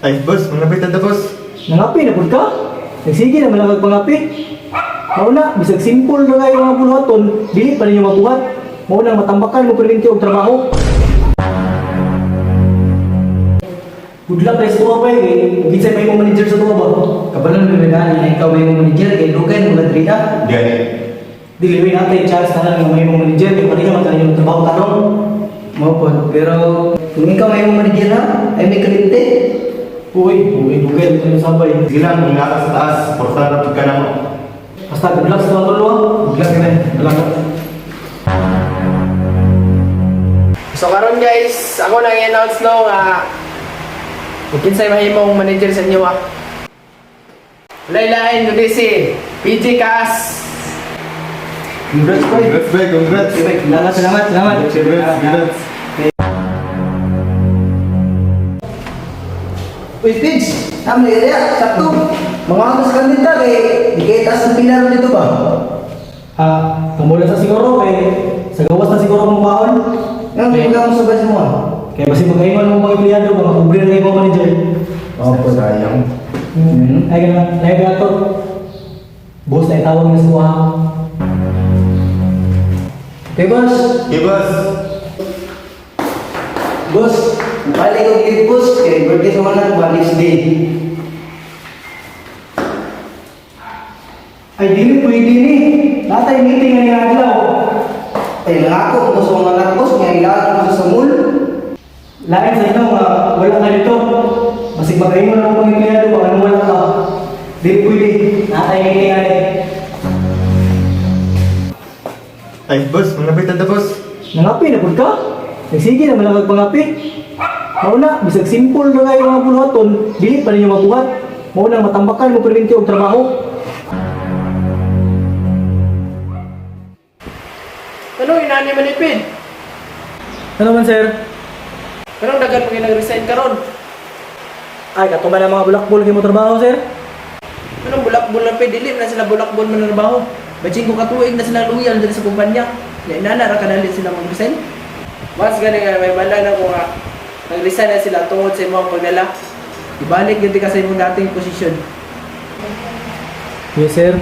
Ay, boss, manapit na boss. Nangapi na pud ka? Nagsige na malagag pangapi. Mao na, bisag simple na kayo mga buluhaton, dili pa ninyo mabuhat. Mao na matambakan mo perminti og trabaho. Good luck guys, tuwa pa eh. Ginsay pa yung manager sa tuwa ba? Kapalan mo na ikaw may mong manager kay Lugan mga drida. Gani. Dili natin chance na lang may mong manager kay pati naman yung trabaho tanong. Mo po, pero kung ikaw may mong manager ha, ay may kalinte. Uy, dugay ito yung sabay. Sige lang, kung naka sa taas, portal na pagka na mo. Basta good luck sa tuwa tulo. Good luck na. Salamat. So karon guys, ako nang i-announce no nga kinsay mahimong manager sa inyo ah. Laylain kundi si PG Cas. Congrats boy. Congrats, boy, congrats. Salamat. Congrats. Uy, Pids, tama na area, sakto. Mga angas ka nita kay di kayo taas ng pilar dito ba? Kamulan sa siguro kay sa gawas na siguro mong baon. Nga, kung ikaw mo sabay mo ah. Kaya basi magkaiman mo mga empleyado, mga kubre na yung mga manager. Opo, sayang. Ay ganun, ay gato. Boss na itawag niya sa kuha. Okay, boss. Okay, boss. Boss, balik ko gift boss kay birthday sa mga Valentine's Day. Ay dili pwede ni. Natay meeting nga ni adlaw. Ay, nangako ko sa mga anak boss, nga ilaan ko sa mall. Lain sa inyo nga wala ka dito. Basi magkaiman mo mga empleyado, baka nung wala ka. Dili pwede. Natay meeting nga ni. Ay, boss, manapit na boss. Nangapi na pud ka? Nagsige na malagag pangapi. Mao na, bisag simple na kayo mga buluhaton, dili pa ninyo mabuhat. Mao na matambakan mo perminti og trabaho. Ano inani manipid? Ano man sir? Kanang dagan mo nag-resign karon? Ay, katuman ang mga bulakbol kayo mo trabaho sir? Anong bulakbol na pe dili na sila bulakbol man trabaho. Bajing ko katuig na sila loyal diri sa kumpanya. Na inana ra kanali sila mag-resign. Mas gani nga may bala na ko nga nag-resign na sila tungod sa imong pagdala. Ibalik gyud ka sa imong dating posisyon. Yes sir.